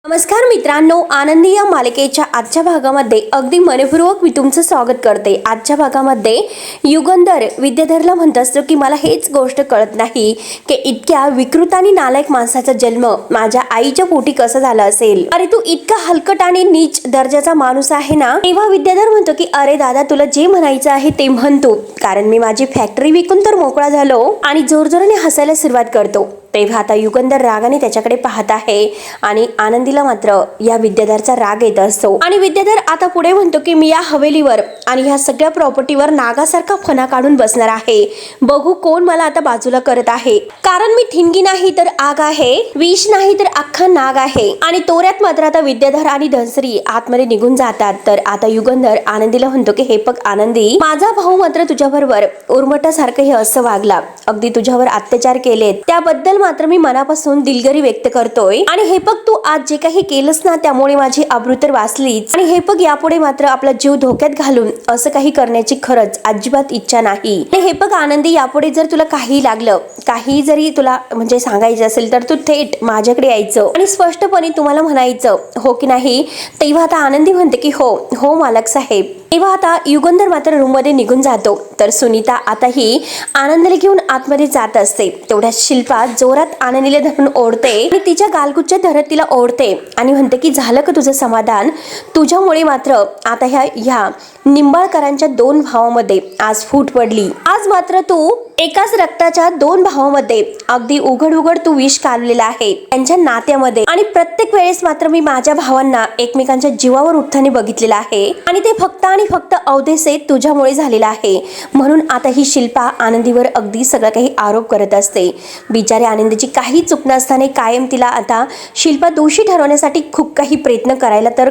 नमस्कार मित्रांनो, आनंदी या मालिकेच्या आजच्या भागामध्ये अगदी मनपूर्वक मी तुमचं स्वागत करते। आजच्या भागामध्ये युगंधर विद्याधरला म्हणत असतो की मला हेच गोष्ट कळत नाही की इतक्या विकृत आणि नालायक माणसाचा जन्म माझ्या आईच्या पोटी कसा झाला असेल। अरे तू इतका हलकट आणि नीच दर्जाचा माणूस आहे ना। तेव्हा विद्याधर म्हणतो की अरे दादा, तुला जे म्हणायचं आहे ते म्हणतो, कारण मी माझी फॅक्टरी विकून तर मोकळा झालो। आणि जोरजोराने हसायला सुरुवात करतो। तेव्हा आता युगंधर रागाने त्याच्याकडे पाहत आहे आणि आनंदीला मात्र या विद्याधरचा राग येत असतो। आणि विद्याधर आता पुढे म्हणतो की मी या हवेलीवर आणि ह्या सगळ्या प्रॉपर्टीवर नागासारखा फणा काढून बसणार आहे। बघू कोण मला आता बाजूला करत आहे, कारण मी ठिणगी नाही तर आग आहे, विष नाही तर अख्खा नाग आहे। आणि तोऱ्यात मात्र आता विद्याधर आणि धनश्री आतमध्ये निघून जातात। तर आता युगंधर आनंदीला म्हणतो की हे बघ आनंदी, माझा भाऊ मात्र तुझ्याबरोबर उर्मटासारखं हे असं वागला, अगदी तुझ्यावर अत्याचार केलेत, त्याबद्दल मात्र मी मनापासून दिलगिरी व्यक्त करतोय। आणि हे बघ तू आज जे काही केलंस ना, त्यामुळे माझी आबरू तर वाचलीच। आणि हे बघ यापुढे मात्र आपला जीव धोक्यात घालून असं काही करण्याची खरंच अजिबात इच्छा नाही। आणि हे बघ आनंदी, यापुढे जर तुला काही लागलं, काही जरी तुला म्हणजे सांगायचं असेल तर तू थेट माझ्याकडे यायचं आणि स्पष्टपणे तुम्हाला म्हणायचं, हो की नाही। तेव्हा आता आनंदी म्हणते की हो हो मालक साहेब। तेव्हा आता युगंधर मात्र रूम मध्ये निघून जातो। तर सुनीता आता ही आनंदीला घेऊन आतमध्ये जात असते। तेवढ्या शिल्पा जोरात आनंदीला धरून ओढते आणि तिच्या गालगुच्च्या धरत तिला ओढते आणि म्हणते की झालं का तुझं समाधान? तुझ्यामुळे मात्र आता ह्या निंबाळकरांच्या दोन भावांमध्ये आज फूट पडली। आज मात्र तू एकाच रक्ताच्या दोन भावांमध्ये अगदी उघड उघड तू विष कालवलेला आहे त्यांच्या नात्यामध्ये। आणि प्रत्येक वेळेस मात्र मी माझ्या भावांना एकमेकांच्या जीवावर उठताना बघितलेलं आहे आणि ते फक्त आणि फक्त अवधेसे तुझ्यामुळे झालेलं आहे। म्हणून आता ही शिल्पा आनंदीवर अगदी सगळं काही आरोप करत असते। बिचारे आनंदीची काही चूक नसताना कायम तिला आता शिल्पा दोषी ठरवण्यासाठी खूप काही प्रयत्न करायला तर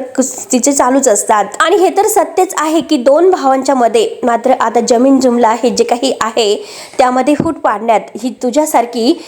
तिचे चालूच असतात। आणि हे तर सत्यच आहे की दोन भावांच्या मध्ये मात्र आता जमीन जुमला हे जे काही आहे त्यामध्ये फूट पाडण्यात ही तुझ्यासारखी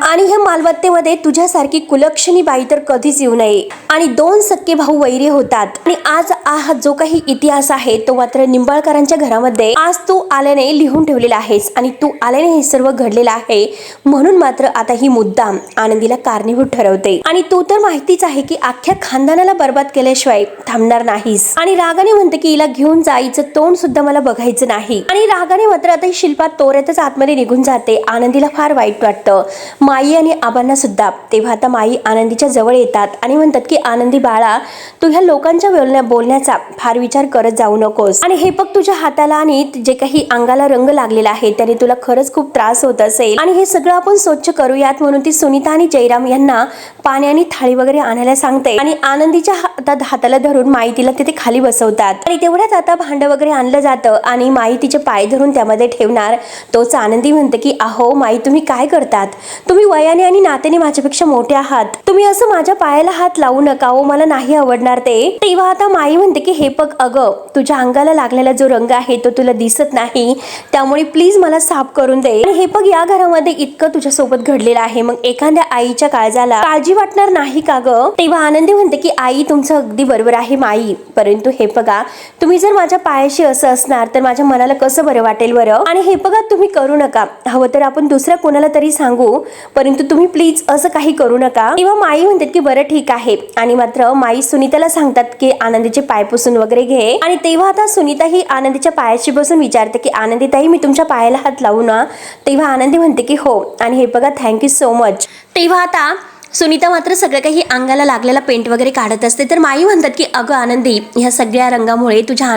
आणि ह्या मालमत्तेमध्ये तुझ्यासारखी कुलक्षणी बाई तर कधीच येऊ नये। आणि दोन सख्खे भाऊ वैरी होतात आणि आज हा जो काही इतिहास आहे तो मात्र निंबाळकरांच्या घरामध्ये आज तू आल्याने लिहून ठेवलेला आहेस आणि तू आल्याने हे सर्व घडलेलं आहे। म्हणून मात्र आता ही मुद्दाम आनंदीला कारणीभूत ठरवते। आणि तू तर माहितीच आहे की अख्ख्या खानदानाला बर्बाद केल्याशिवाय थांबणार नाहीस। आणि रागाने म्हणते की हिला घेऊन जायचं तोंड सुद्धा मला बघायचं नाही। आणि रागाने मात्र आता ही शिल्पा तोऱ्यातच आतमध्ये निघून जाते। आनंदीला फार वाईट वाटतं, माई आणि आबांना सुद्धा। तेव्हा आता माई आनंदीच्या जवळ येतात आणि म्हणतात की आनंदी बाळा, तू ह्या लोकांच्या बोलण्याचा फार विचार करत जाऊ नकोस। आणि हे बघ तुझ्या हाताला आणि जे काही अंगाला रंग लागलेला आहे त्याने तुला खरंच खूप त्रास होत असेल आणि हे सगळं आपण स्वच्छ करूयात। म्हणून ती सुनीता आणि जयराम यांना पाणी आणि थाळी वगैरे आणायला सांगते आणि आनंदीच्या हाताला धरून माई तिला तिथे खाली बसवतात। आणि तेवढ्यात आता भांड वगैरे आणलं जातं आणि माई तिचे पाय धरून त्यामध्ये ठेवणार तोच आनंदी म्हणते की अहो माई, तुम्ही काय करतात? तुम्ही वयाने आणि नात्याने माझ्यापेक्षा मोठे आहात, तुम्ही असं माझ्या पायाला हात लावू नका, हो मला नाही आवडणार ते। तेव्हा आता माई म्हणते की हे बघ अगं, तुझ्या अंगाला लागलेला जो रंग आहे तो तुला दिसत नाही, त्यामुळे प्लीज मला साफ करून दे। आणि हे बघ या घरामध्ये इतकं तुझ्यासोबत घडलेलं आहे, मग एखाद्या आईच्या काळजाला काळजी वाटणार नाही का ग? तेव्हा आनंदी म्हणते की आई, तुमचं अगदी बरोबर आहे माई, परंतु हे बघा तुम्ही जर माझ्या पायाशी असं असणार तर माझ्या मनाला कसं बरं वाटेल बरं? आणि हे बघा तुम्ही करू नका, हवं तर आपण दुसऱ्या कोणाला तरी सांगू, परंतु तुम्ही प्लीज असं काही करू नका। तेव्हा माई म्हणतात की बरं ठीक आहे। आणि मात्र माई सुनीताला सांगतात की आनंदीचे पाय पुसून वगैरे घे। आणि तेव्हा आता सुनीता ही आनंदीच्या पायाशी बसून विचारते की आनंदी ताई, मी तुमच्या पायाला हात लावू ना? तेव्हा आनंदी म्हणते की हो, आणि हे बघा थँक्यू सो मच। तेव्हा आता सुनीता मात्र सगळं काही अंगाला लागलेला पेंट वगैरे काढत असते। तर माई म्हणतात की अगं आनंदी, ह्या सगळ्या रंगामुळे तुझ्या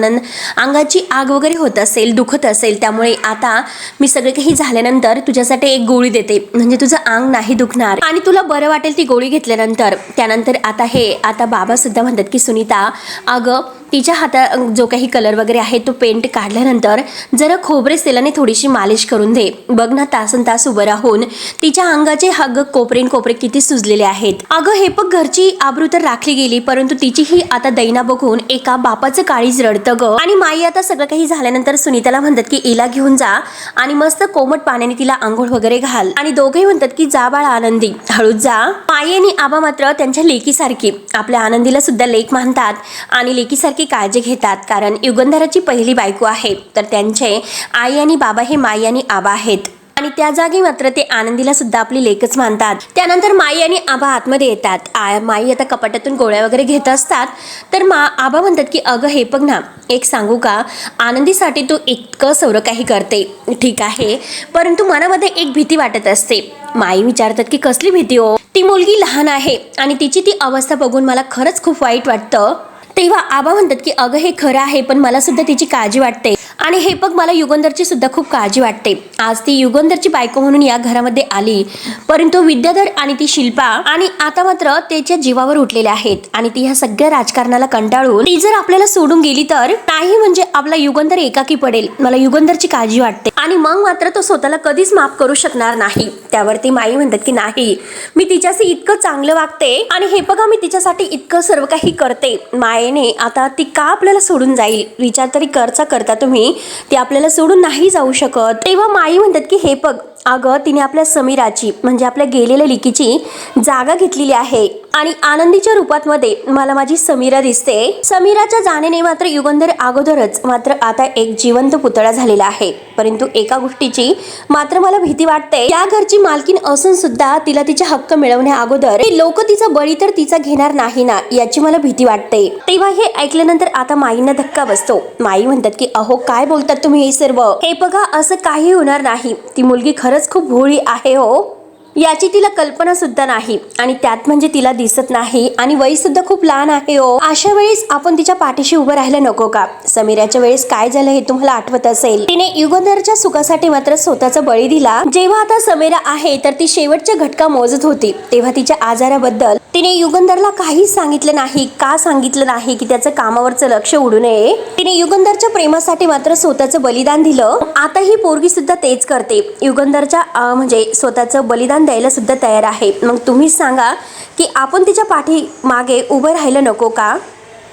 अंगाची आग वगैरे होत असेल, दुखत असेल, त्यामुळे आता मी सगळं काही झाल्यानंतर तुझ्यासाठी एक गोळी देते, म्हणजे तुझं अंग नाही दुखणार आणि तुला बरं वाटेल ती गोळी घेतल्यानंतर। त्यानंतर आता बाबा सुद्धा म्हणतात की सुनीता, अगं तिच्या हातात जो काही कलर वगैरे आहे तो पेंट काढल्यानंतर जरा खोबरे तेलाने थोडीशी मालिश करून दे, बघ ना तासन तास उभं राहून तिच्या अंगाचे हग कोपरे किती सुजलेले आहेत। अगं हे बघ, घरची आबरू तर राखली गेली, परंतु तिची ही आता दैना बघून एका बापाचं काळीज रडतं ग। आणि माई आता सगळं काही झाल्यानंतर सुनीताला म्हणतात की इला घेऊन जा आणि मस्त कोमट पाण्याने तिला आंघोळ वगैरे घाल। आणि दोघेही म्हणतात की जा बाळा आनंदी, हळूच जा। माई आणि आबा मात्र त्यांच्या लेकीसारखी आपल्या आनंदीला सुद्धा लेक मानतात आणि लेकीसारखी काळजी घेतात, कारण युगंधराची पहिली बायको आहे, तर त्यांचे आई आणि बाबा हे माई आणि आबा आहेत। आणि आणि त्या जागी मात्र ते आनंदीला सुद्धा आपली लेकच मानतात. त्यानंतर माई आणि आबा आतमध्ये येतात. माई आता कपाटातून गोळ्या वगैरे घेत असतात. तर आबा म्हणतात की अगं हे बघ ना, एक सांगू का, आनंदीसाठी तू इतकं सर्व काही करते, ठीक आहे, परंतु मनामध्ये एक भीती वाटत असते. माई विचारतात की कसली भीती हो? ती मुलगी लहान आहे आणि तिची ती अवस्था बघून मला खरंच खूप वाईट वाटतं. तेव्हा आबा म्हणतात की अगं हे खरं आहे, पण मला सुद्धा तिची काळजी वाटते. आणि हे बघ, मला युगंधरची सुद्धा खूप काळजी वाटते. आज ती युगंधरची बायको म्हणून या घरामध्ये आली, परंतु विद्याधर आणि ती शिल्पा आणि आता मात्र त्याच्या जीवावर उठलेल्या आहेत. आणि ती ह्या सगळ्या राजकारणाला कंटाळून ती जर आपल्याला सोडून गेली तर नाही, म्हणजे आपला युगंधर एकाकी पडेल. मला युगंधरची काळजी वाटते आणि मग मात्र तो स्वतःला कधीच माफ करू शकणार नाही. त्यावरती माई म्हणतात की नाही, मी तिच्याशी इतकं चांगलं वागते आणि हे बघा मी तिच्यासाठी इतकं सर्व काही करते. मायेने आता ती का आपल्याला सोडून जाईल? विचार तरी करता तुम्ही, ती आपल्याला सोडून नाही जाऊ शकत. तेव्हा माई म्हणतात की हे बघ, अगं तिने आपल्या समीराची म्हणजे आपल्या गेलेल्या लिकीची जागा घेतलेली आहे आणि आनंदीच्या रूपात मध्ये मला माझी समीरा दिसते. समीराच्या जाण्याने मात्र युगंधर अगोदरच मात्र आता एक जिवंत पुतळा झालेला आहे. परंतु एका गोष्टीची मात्र मला भीती वाटते, या घरची मालकीन असून सुद्धा तिला तिचे हक्क मिळवण्या अगोदर लोक तिचा बळी तर तिचा घेणार नाही ना, याची मला भीती वाटते. तेव्हा हे ऐकल्यानंतर आता माईंना धक्का बसतो. माई म्हणतात की अहो काय बोलतात तुम्ही हे सर्व? हे बघा, असं काही होणार नाही. ती मुलगी खरंच खूप भोळी आहे हो, याची तिला कल्पना सुद्धा नाही आणि त्यात म्हणजे तिला दिसत नाही आणि वय सुद्धा खूप लहान आहे हो. अशा वेळेस आपण तिच्या पाठीशी उभं राहायला नको का? समीराच्या वेळेस काय झालं हे तुम्हाला आठवत असेल. तिने युगंधरच्या सुखासाठी मात्र स्वतःचा बळी दिला. जेव्हा आता समीरा आहे तर ती शेवटच्या घटका मोजत होती, तेव्हा तिच्या आजाराबद्दल तिने युगंधरला काहीच सांगितलं नाही. का सांगितलं नाही? की त्याचं कामावरचं लक्ष उडू नये. तिने युगंधरच्या प्रेमासाठी मात्र स्वतःचं बलिदान दिलं. आता ही पोरगी सुद्धा तेच करते. युगंधरच्या म्हणजे स्वतःचं बलिदान द्यायला सुद्धा तयार आहे. मग तुम्हीच सांगा की आपण तिच्या पाठी मागे उभं राहिलं नको का?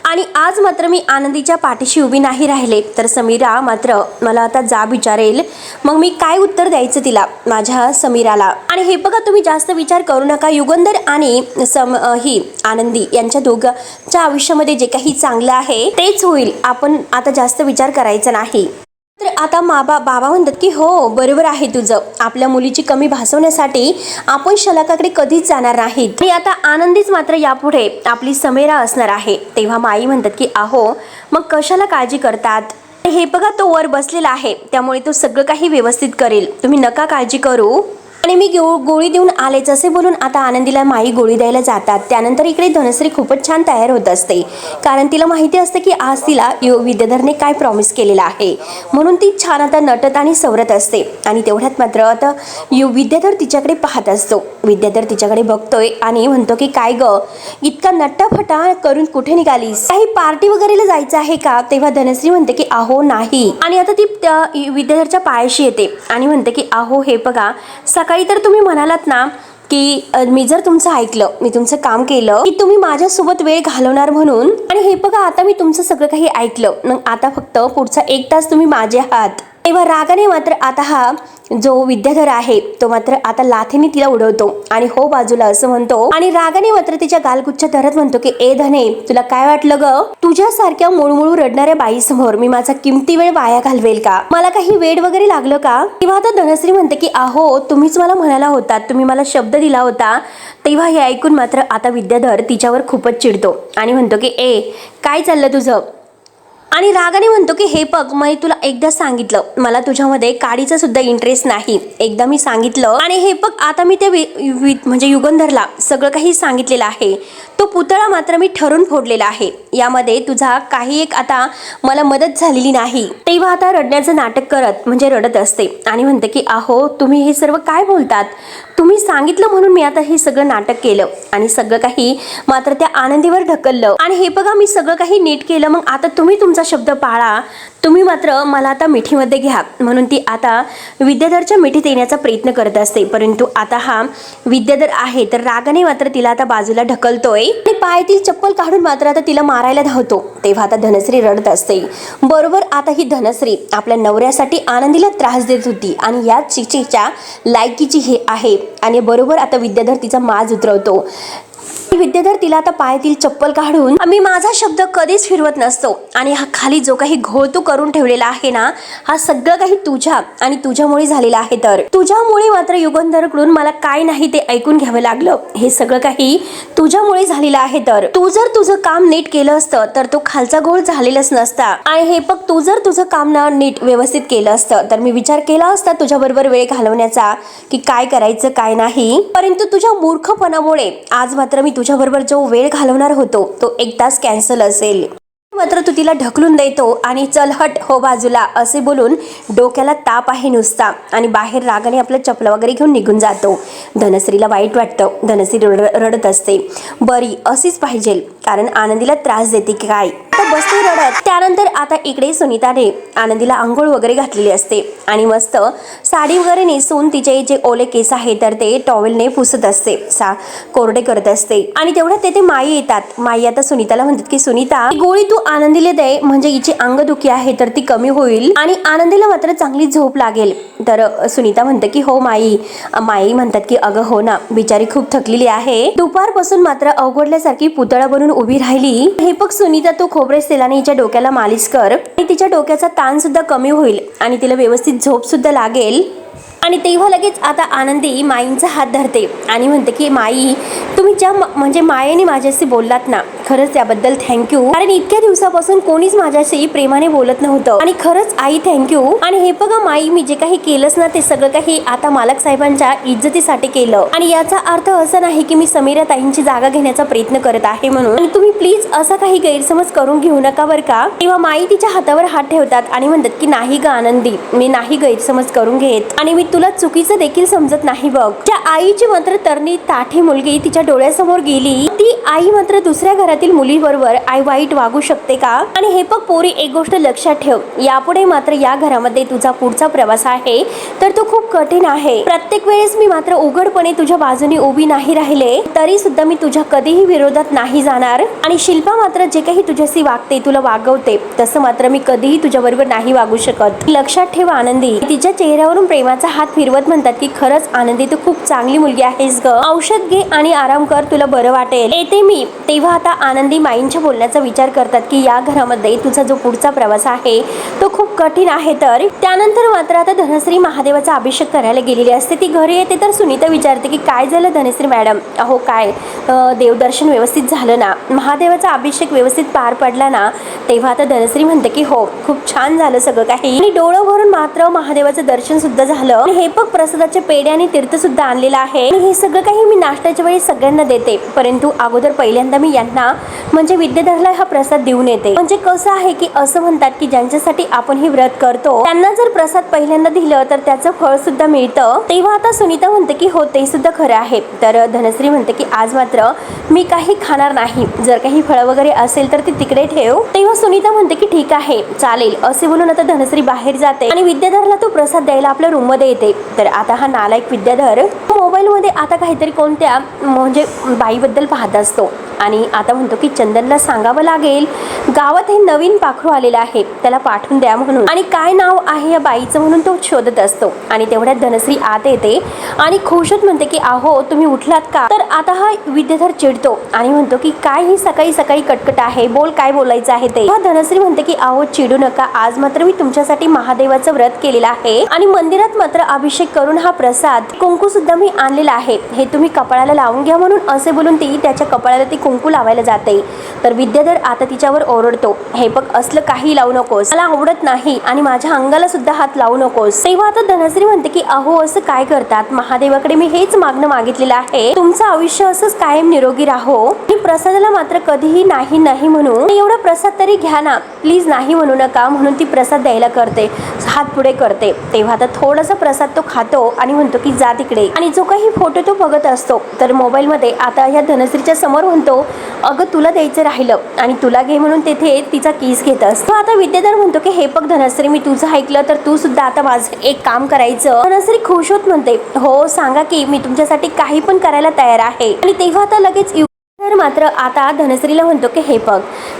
आणि आज मात्र मी आनंदीच्या पाठीशी उभी नाही राहिले तर समीरा मात्र मला आता जा विचारेल, मग मी काय उत्तर द्यायचं तिला, माझ्या समीराला? आणि हे बघा, तुम्ही जास्त विचार करू नका. युगंधर आणि ही आनंदी यांच्या दोघांच्या आयुष्यामध्ये जे काही चांगलं आहे तेच होईल. आपण आता जास्त विचार करायचा नाही. तर आता बाबा म्हणतात की हो बरोबर आहे तुझं, आपल्या मुलीची कमी भासवण्यासाठी आपण शलाकाकडे कधीच जाणार नाहीत आणि आता आनंदीच मात्र यापुढे आपली समीरा असणार आहे. तेव्हा माई म्हणतात की अहो मग कशाला काळजी करतात? हे बघा, तो वर बसलेला आहे, त्यामुळे तो सगळं काही व्यवस्थित करेल, तुम्ही नका काळजी करू. आणि मी गोळी देऊन आलेच असे बोलून आता आनंदीला माई गोळी द्यायला जातात. त्यानंतर इकडे धनश्री खूपच छान तयार होत असते, कारण तिला माहिती असते की आज तिला विद्याधरने काय प्रॉमिस केलेलं आहे, म्हणून ती छान आता नटत आणि सवरत असते. आणि तेवढ्यात मात्र आता विद्याधर तिच्याकडे पाहत असतो. विद्याधर तिच्याकडे बघतोय आणि म्हणतो की काय ग, इतका नट्टाफटा करून कुठे निघालीस? काही पार्टी वगैरेला जायचं आहे का? तेव्हा धनश्री म्हणते की अहो नाही. आणि आता ती त्या विद्याधरच्या पायाशी येते आणि म्हणते की अहो हे बघा, सकाळी तर तुम्ही म्हणालात ना की मी जर तुमचं ऐकलं, मी तुमचं काम केलं की तुम्ही माझ्यासोबत वेळ घालवणार म्हणून. आणि हे बघा, आता मी तुमचं सगळं काही ऐकलं, मग आता फक्त पुढचा 1 तास तुम्ही माझे आहात. तेव्हा रागाने मात्र आता हा जो विद्याधर आहे तो मात्र आता लाथेने तिला उडवतो आणि हो बाजूला असं म्हणतो. आणि रागाने मात्र तिच्या गालगुच्छ धरत म्हणतो की ए धने, तुला काय वाटलं ग? तुझ्यासारख्या मुळमुळू रडणाऱ्या बाईसमोर मी माझा किमती वेळ वाया घालवेल का? मला काही वेड वगैरे लागलं का? तेव्हा आता धनश्री म्हणते की अहो तुम्हीच मला म्हणाला होता, तुम्ही मला शब्द दिला होता. तेव्हा हे ऐकून मात्र आता विद्याधर तिच्यावर खूपच चिडतो आणि म्हणतो की ए काय चाललं तुझं? आणि रागाने म्हणतो की हे बघ, मी तुला एकदा सांगितलं, मला तुझ्यामध्ये काडीचा सुद्धा इंटरेस्ट नाही. एकदा मी सांगितलं आणि हे बघ, आता मी ते म्हणजे युगंधरला सगळं काही सांगितलेलं आहे. तो पुतळा मात्र मी ठरून फोडलेला आहे. यामध्ये तुझा काही एक आता मला मदत झालेली नाही. तेव्हा आता रडण्याचं नाटक करत म्हणजे रडत असते आणि म्हणते की अहो तुम्ही हे सर्व काय बोलतात? तुम्ही सांगितलं म्हणून मी आता हे सगळं नाटक केलं आणि सगळं काही मात्र त्या आनंदीवर ढकललं. आणि हे बघा, मी सगळं काही नीट केलं, मग आता तुम्ही तुमचा शब्द पाळा, तुम्ही मात्र मला आता मिठीमध्ये घ्या. म्हणून ती आता विद्याधरच्या मिठीत येण्याचा प्रयत्न करत असते. परंतु आता हा विद्याधर आहे तर रागाने मात्र तिला आता बाजूला ढकलतोय आणि पायातील चप्पल काढून मात्र आता तिला मारायला धावतो. तेव्हा आता धनश्री रडत असते. बरोबर आता ही धनश्री आपल्या नवऱ्यासाठी आनंदीला त्रास देत होती आणि याच चिचीच्या लायकीची हे आहे. आणि बरोबर आता विद्याधर तिचा माज उतरवतो. विद्याधर तिला आता पायातील चप्पल काढून, मी माझा शब्द कधीच फिरवत नसतो आणि हा खाली जो काही घोळ तू करून ठेवलेला आहे ना, हा सगळं काही तुझ्या आणि तुझ्यामुळे झालेला आहे. तर तुझ्यामुळे मात्र युगंधरकडून मला काय नाही ते ऐकून घ्यावं लागलं. हे सगळं काही तुझ्यामुळे झालेलं आहे. तर तू जर तुझं काम नीट केलं असतं तर तो खालचा घोळ झालेलाच नसता. आणि हे बघ, तू जर तुझं काम ना नीट व्यवस्थित केलं असतं तर मी विचार केला असता तुझ्या बरोबर वेळ घालवण्याचा, की काय करायचं काय नाही. परंतु तुझ्या मूर्खपणामुळे आज मात्र मी तुझ्या बरोबर जो वेळ घालवणार होतो तो एक तास कॅन्सल असेल. मात्र तू तिला ढकलून देतो आणि चल हट हो बाजूला असे बोलून डोक्याला ताप आहे नुसता आणि बाहेर रागाने आपलं चपला वगैरे घेऊन निघून जातो. धनश्रीला वाईट वाटतं. धनश्री रडत असते. बरी अशीच पाहिजे, कारण आनंदीला त्रास देते की काय. बसते रडत. त्यानंतर आता इकडे सुनीताने आनंदीला आंघोळ वगैरे घातलेली असते आणि मस्त साडी वगैरे नेसून तिचे जे ओले केस आहे तर ते टॉवेलने पुसत असते, कोरडे करत असते. आणि तेवढ्यात तेथे माई येतात. माई आता सुनीताला म्हणतात की सुनीता, गोळी तू आनंदीला दे, म्हणजे हिची अंगदुखी आहे तर ती कमी होईल आणि आनंदीला मात्र चांगली झोप लागेल. तर सुनीता म्हणते की हो माई. माई म्हणतात की अगं हो ना, बिचारी खूप थकलेली आहे. दुपारपासून मात्र अवघडल्यासारखी पुतळा बनून उभी राहिली. हे बघ सुनीता, तू खोबरेल तेलाने हिच्या डोक्याला मालिश कर आणि तिच्या डोक्याचा ताण सुद्धा कमी होईल आणि तिला व्यवस्थित झोप सुद्धा लागेल. आणि तेव्हा लगेच आता आनंदी माईंचा हात धरते आणि म्हणते की माई, तुम्ही ज्या म्हणजे मायेने माझ्याशी बोललात ना, खरंच त्याबद्दल थँक्यू. कारण इतक्या दिवसापासून कोणीच माझ्याशी प्रेमाने बोलत नव्हतं आणि खरंच आई थँक्यू. आणि हे बघा माई, मी जे काही केलंच ना ते सगळं काही आता मालक साहेबांच्या इज्जतीसाठी केलं आणि याचा अर्थ असा नाही की मी समीरा ताईंची जागा घेण्याचा प्रयत्न करत आहे म्हणून. आणि तुम्ही प्लीज असा काही गैरसमज करून घेऊ नका बरं का. तेव्हा माई तिच्या हातावर हात ठेवतात आणि म्हणतात की नाही ग आनंदी, मी नाही गैरसमज करून घेत आणि मी तुला चुकीचं देखील समजत नाही बघ. त्या आईची मात्र तरणी ताठी मुलगी तिच्या डोळ्यासमोर गेली, ती आई मात्र दुसऱ्या घरातील मुलीबरोबर आई वाईट वागू शकते का. आणि हे बघ पोरी, एक गोष्ट लक्षात ठेव, यापुढे मात्र या घरामध्ये तुझा पुढचा प्रवास आहे तर तो खूप कठीण आहे. प्रत्येक वेळेस मी मात्र उघडपणे तुझ्या बाजूने उभी नाही राहिले तरी सुद्धा मी तुझ्या कधीही विरोधात नाही जाणार. आणि शिल्पा मात्र जे काही तुझ्याशी वागते, तुला वागवते, तसं मात्र मी कधीही तुझ्या बरोबर नाही वागू शकत. लक्षात ठेव आनंदी. तिच्या चेहऱ्यावरून प्रेमाचा हात फिरवत म्हणतात की खरंच आनंदी, तू खूप चांगली मुलगी आहेस ग. औषध घे आणि आराम कर, तुला बरं वाटेल, येते मी. तेव्हा आता आनंदी माईंच्या बोलण्याचा विचार करतात की या घरामध्ये तुझा जो पुढचा प्रवास आहे तो खूप कठीण आहे. तर त्यानंतर मात्र आता धनश्री महादेवाचा अभिषेक करायला गेलेली असते. ती घरी येते तर सुनीता विचारते की काय झालं धनश्री मॅडम, अहो काय देवदर्शन व्यवस्थित झालं ना, महादेवाचा अभिषेक व्यवस्थित पार पडला ना. तेव्हा आता धनश्री म्हणते की हो खूप छान झालं सगळं काही आणि डोळं भरून मात्र महादेवाचं दर्शन सुद्धा झालं. आणि हे बघ प्रसादाचे पेढे आणि तीर्थ सुद्धा आणलेलं आहे आणि हे सगळं काही मी नाश्त्याच्या वेळी सगळ्यांना देते, परंतु अगोदर पहिल्यांदा मी यांना म्हणजे विद्याधरला हा प्रसाद देऊन येते. म्हणजे कसं आहे की असं म्हणतात की ज्यांच्यासाठी आपण हे व्रत करतो त्यांना जर प्रसाद पहिल्यांदा दिलं तर त्याचं फळ सुद्धा मिळतं. तेव्हा आता सुनीता म्हणते की हो ते सुद्धा खरं आहे. तर धनश्री म्हणते की आज मात्र मी काही खाणार नाही, जर काही फळं वगैरे असेल तर ती तिकडे ठेव. तेव्हा सुनीता म्हणते की ठीक आहे चालेल असे बोलून आता धनश्री बाहेर जाते आणि विद्याधरला तो प्रसाद द्यायला आपल्या रूम मध्ये येते. तर आता हा नालायक विद्याधर मोबाईल मध्ये आता काहीतरी कोणत्या म्हणजे बाईबद्दल पाहत असतो आणि आता म्हणतो की चंदनला सांगावं लागेल गावात हे नवीन पाखरू आलेलं आहे, त्याला पाठवून द्या म्हणून. आणि काय नाव आहे या बाईचं म्हणून तो शोधत असतो. आणि तेवढ्यात धनश्री आत येते आणि खुशत म्हणते की अहो तुम्ही उठलात का. तर आता हा विद्याधर चिडतो आणि म्हणतो की काय ही सकाळी सकाळी कटकट आहे, बोल काय बोलायचं आहे ते. धनश्री म्हणते की अहो चिडू नका, आज मात्र मी तुमच्यासाठी महादेवाचं व्रत केलेलं आहे आणि मंदिरात मात्र अभिषेक करून हा प्रसाद कुंकू सुद्धा मी आणलेला आहे, हे तुम्ही कपाळाला लावून घ्या म्हणून असे बोलून ती त्याच्या कपाळाला ती कुंकू लावायला जाते. तर विद्याधर आता तिच्यावर ओरडतो, हे बघ असलं काही लावू नकोस, मला आवडत नाही आणि माझ्या अंगाला सुद्धा हात लावू नकोस. तेव्हा आता धनश्री म्हणते की अहो असं काय करतात, महादेवाकडे मी हेच मागणं मागितलेलं आहे, तुमचं आयुष्य असंच कायम निरोगी राहो आणि प्रसादाला मात्र कधीही नाही नाही म्हणून एवढा प्रसाद तरी घ्या ना प्लीज, नाही म्हणू नका म्हणून ती प्रसाद द्यायला करते, हात पुढे करते. तेव्हा आता थोडासा प्रसाद तो खातो आणि म्हणतो की जा तिकडे. आणि जो काही फोटो तो बघत असतो तर मोबाईल मध्ये आता या धनश्रीच्या समोर म्हणतो अगं तुला द्यायचं राहिलं आणि तुला घे म्हणून तेथे तिचा किस घेत असतो. आता विद्याधर म्हणतो की हे बघ धनश्री, मी तुझं ऐकलं तर तू सुद्धा आता माझं एक काम करायचं. धनश्री खुश होत म्हणते हो सांगा की मी तुमच्यासाठी काही पण करायला तयार आहे. आणि तेव्हा आता लगेच मात्र आता धनश्रीला म्हणतो की हे बघ,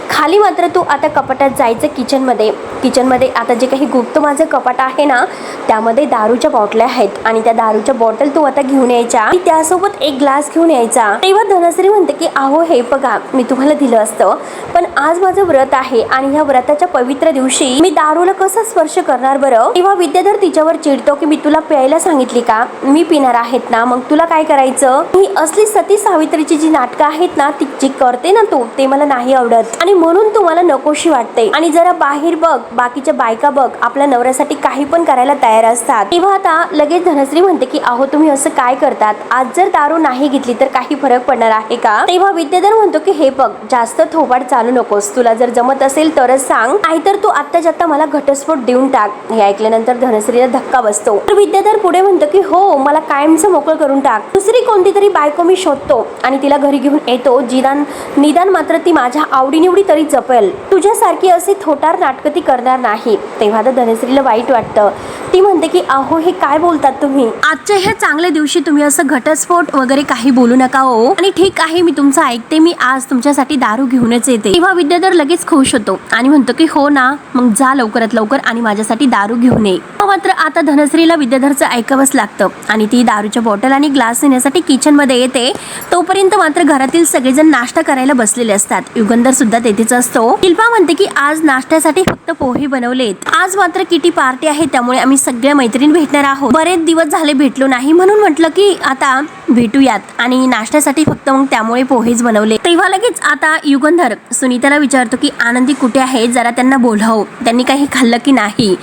खाली मात्र तू आता कपाटात जायचं किचनमध्ये आता जे काही गुप्त माझं कपाट आहे ना, त्यामध्ये दारूच्या बॉटल्या आहेत आणि त्या दारूच्या बॉटल तू आता घेऊन यायच्या आणि त्यासोबत एक ग्लास घेऊन यायचा. तेव्हा धनश्री म्हणते की अहो हे बघा, मी तुम्हाला दिलं असतं, पण आज माझं व्रत आहे आणि ह्या व्रताच्या पवित्र दिवशी मी दारूला कसा स्पर्श करणार बरं. तेव्हा विद्याधर तिच्यावर चिडतो की मी तुला प्यायला सांगितली का, मी पिणार आहेत ना, मग तुला काय करायचं. ही असली सती सावित्रीची जी नाटकं आहेत ना, ती जी करते ना तू, ते मला नाही आवडत आणि म्हणून तुम्हाला नकोशी वाटते. आणि जरा बाहेर बघ, बाकीच्या बायका बघ, आपल्या नवऱ्यासाठी काही पण करायला तयार असतात. तेव्हा आता लगेच धनश्री म्हणते की अहो तुम्ही असं काय करतात, आज जर दारू नाही घेतली तर काही फरक पडणार आहे का. तेव्हा विद्याधर म्हणतो की हे बघ, जास्त थोबाड चालू नकोस, तुला जर जमत असेल तरच सांग, नाहीतर तू आत्ताच्या आत्ता मला घटस्फोट देऊन टाक. हे ऐकल्यानंतर धनश्रीला धक्का बसतो. तर विद्याधर पुढे म्हणतो की हो, मला कायमचं मोकळं करून टाक. दुसरी कोणती तरी बायको मी शोधतो आणि तिला घरी घेऊन येतो, निदान मात्र ती माझ्या आवडीनिवडी तरी जपेल. तुझ्यासारखी असे थोटार नाटकं ती करणार नाही. तेव्हा तर धनश्रीला वाईट वाटतं. ती म्हणते की अहो हे काय बोलतात तुम्ही, आजच्या ह्या चांगल्या दिवशी तुम्ही असं घटस्फोट वगैरे काही बोलू नका हो. आणि ठीक आहे, मी तुमचं ऐकते, मी आज तुमच्यासाठी दारू घेऊनच येते. तेव्हा विद्याधर लगेच खुश होतो आणि म्हणतो की हो ना, मग जा लवकरात लवकर आणि माझ्यासाठी दारू घेऊन ये. मात्र आता धनश्रीला विद्याधरचं ऐकावंच लागतं आणि ती दारूच्या बॉटल आणि ग्लास नेण्यासाठी किचन मध्ये येते. तोपर्यंत मात्र घरातील सगळेजण नाश्ता करायला बसलेले असतात. युगंधर सुद्धा तेथेच असतो. शिल्पा म्हणते की आज नाश्त्यासाठी फक्त पोहे बनवलेत, आज मात्र किटी पार्टी आहे, त्यामुळे आम्ही सगळ्या मैत्रीण भेटणार आहोत. बरेच दिवस झाले भेटलो नाही, म्हणून म्हटलं की आता भेटूयात आणि नाश्त्यासाठी फक्त मग त्यामुळे पोहेच बनवले. तेव्हा लगेच आता युगंधर सुनीताला विचारतो की आनंदी कुठे आहे, जरा त्यांना बोलव, त्यांनी काही खाल्लं की नाही.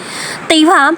तेव्हा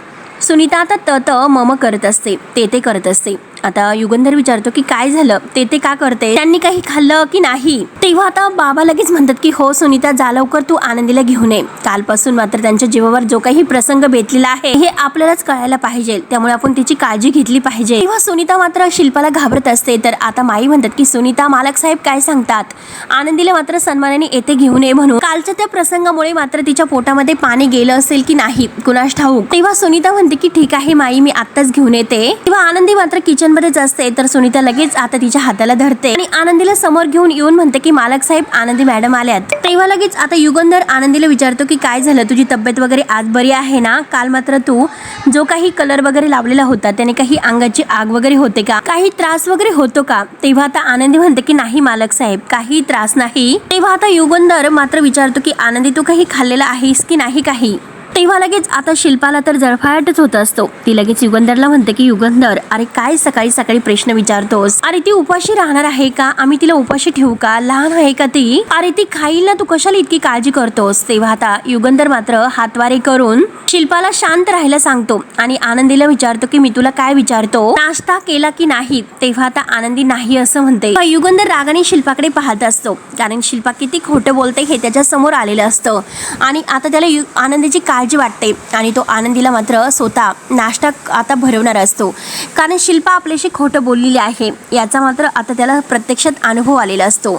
सुनीता आता मम करत असते, ते करत असते. आता युगंधर विचारतो की काय झालं, ते का करते, त्यांनी काही खाल्लं की नाही. तेव्हा आता बाबा लगेच म्हणतात की हो सुनीता, जा लवकर तू आनंदीला घेऊन ये. कालपासून मात्र त्यांच्या जीवावर जो काही प्रसंग बेतलेला आहे हे आपल्यालाच कळायला पाहिजे, त्यामुळे आपण तिची काळजी घेतली पाहिजे. तेव्हा सुनीता मात्र शिल्पाला घाबरत असते. तर आता माई म्हणतात की सुनीता, मालक साहेब काय सांगतात, आनंदीला मात्र सन्मानाने येथे घेऊन ये म्हणून. कालच्या त्या प्रसंगामुळे मात्र तिच्या पोटामध्ये पाणी गेलं असेल की नाही कुणास ठाऊक. तेव्हा सुनीता म्हणते की ठीक आहे माई, मी आत्ताच घेऊन येते. तेव्हा आनंदी मात्र किचन मध्येच असते. तर सुनीता लगेच आता तिच्या हाताला धरते आणि आनंदीला समोर घेऊन येऊन म्हणते की मालक साहेब, आनंदी मॅडम आल्यात. तेव्हा लगेच आता युगंधर आनंदीला विचारतो की काय झालं, तुझी तब्येत वगैरे आज बरी आहे ना, काल मात्र तू जो काही कलर वगैरे लावलेला होता त्याने काही अंगाची आग वगैरे होते का, काही त्रास वगैरे होतो का. तेव्हा आता आनंदी म्हणते की नाही मालक साहेब, काही त्रास नाही. तेव्हा आता युगंधर मात्र विचारतो की आनंदी, तू काही खाल्लेला आहेस की नाही काही. तेव्हा लगेच आता शिल्पाला तर जळफाळाटच होत असतो. ती लगेच युगंधरला म्हणते की युगंधर, अरे काय सकाळी सकाळी प्रश्न विचारतोस, अरे ती उपाशी राहणार आहे का, आम्ही तिला उपाशी ठेवू का, लहान आहे का ती, अरे ती खाईल ना, तू कशाला इतकी काळजी करतोस. तेव्हा आता युगंधर मात्र हातवारे करून शिल्पाला शांत राहायला सांगतो आणि आनंदीला विचारतो की मी तुला काय विचारतो, नाश्ता केला की नाही. तेव्हा आता आनंदी नाही असं म्हणते. युगंधर रागाने शिल्पाकडे पाहत असतो, कारण शिल्पा किती खोटं बोलते हे त्याच्या समोर आलेलं असतं आणि आता त्याला आनंदीची काळजी वाटते आणि तो आनंदीला मात्र स्वतः नाश्ता आता भरवणार असतो, कारण शिल्पा आपल्याशी खोटं बोललेली आहे याचा मात्र आता त्याला प्रत्यक्षात अनुभव आलेला असतो.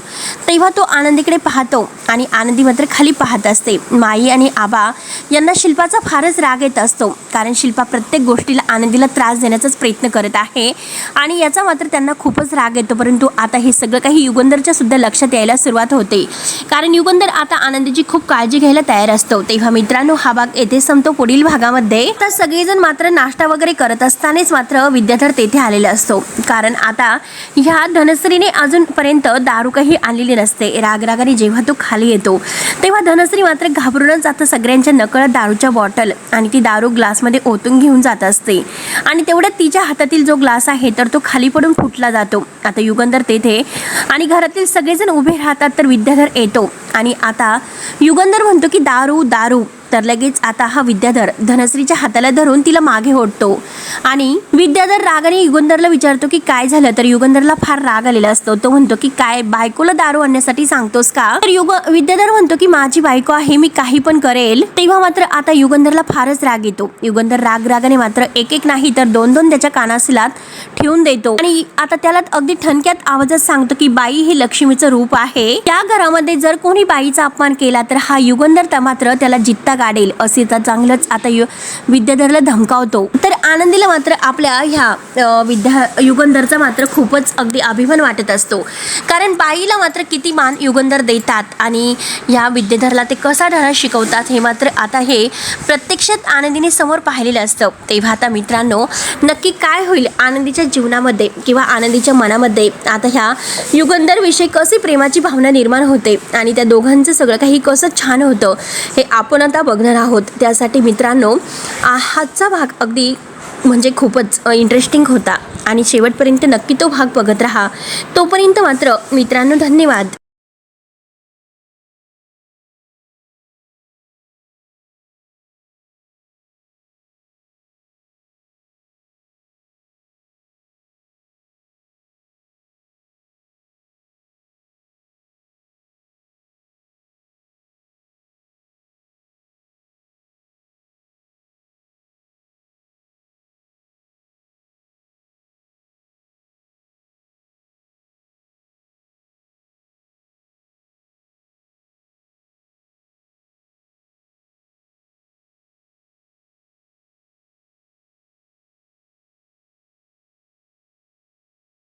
तेव्हा तो आनंदीकडे पाहतो आणि आनंदी मात्र खाली पाहत असते. माई आणि आबा यांना शिल्पाचा फारच राग येत असतो, कारण शिल्पा प्रत्येक गोष्टीला आनंदीला त्रास देण्याचाच प्रयत्न करत आहे आणि याचा मात्र त्यांना खूपच राग येतो. परंतु आता हे सगळं काही युगंधरच्या सुद्धा लक्षात यायला सुरुवात होते, कारण युगंधर आता आनंदीची खूप काळजी घ्यायला तयार असतो. तेव्हा मित्रांनो, हा भाग येथे संपतो. पुढील भागामध्ये तर सगळेजण मात्र नाश्ता वगैरे करत असतानाच मात्र विद्याधर तेथे आलेला असतो, कारण आता ह्या धनश्रीने अजूनपर्यंत दारू काही आणलेली नसते. रागरागाने जेव्हा तो खाली येतो तेव्हा धनश्री मात्र घाबरूनच आता सगळ्यांच्या नकळत दारूच्या बॉटल आणि ती दारू ग्लासमध्ये ओतून घेऊन जात असते आणि तेवढ्यात तिच्या हातातील जो ग्लास आहे तर तो खाली पडून फुटला जातो. आता युगंधर तेथे आणि घरातील सगळेजण उभे राहतात. तर विद्याधर येतो आणि आता युगंधर म्हणतो की दारू दारू. तर लगेच आता हा विद्याधर धनश्रीच्या हाताला धरून तिला मागे ओढतो आणि विद्याधर रागाने युगंधरला विचारतो की काय झालं. तर युगंधरला फार राग आलेला असतो. तो म्हणतो की काय बायकोला दारू आणण्यासाठी सांगतोस का. तर विद्याधर म्हणतो की माझी बायको आहे, मी काही पण करेल. तेव्हा मात्र आता युगंधरला फारच राग येतो. युगंधर रागाने मात्र एक नाही तर दोन त्याच्या कानासिलात ठेवून देतो आणि आता त्याला अगदी ठणक्यात आवाजात सांगतो की बाई हे लक्ष्मीचं रूप आहे. त्या घरामध्ये जर कोणी बाईचा अपमान केला तर हा युगंधर मात्र त्याला जित्ता गाडेल असे तर चांगलंच आता विद्याधरला धमकावतो. तर आनंदीला मात्र आपल्या ह्या युगंधरचा मात्र खूपच अगदी अभिमान वाटत असतो. कारण बाईला मात्र किती मान युगंधर देतात आणि ह्या विद्याधरला ते कसा धडा शिकवतात हे मात्र आता हे प्रत्यक्षात आनंदीने समोर पाहिलेलं असतं. तेव्हा आता मित्रांनो, नक्की काय होईल आनंदीच्या जीवनामध्ये किंवा आनंदीच्या मनामध्ये आता ह्या युगंधरविषयी कशी प्रेमाची भावना निर्माण होते आणि त्या दोघांचं सगळं काही कसं छान होतं हे आपण आता बघणार आहोत. त्यासाठी मित्रांनो, आजचा भाग अगदी म्हणजे खूपच इंटरेस्टिंग होता आणि शेवटपर्यंत नक्की तो भाग बघत राहा. तोपर्यंत मात्र मित्रांनो, धन्यवाद.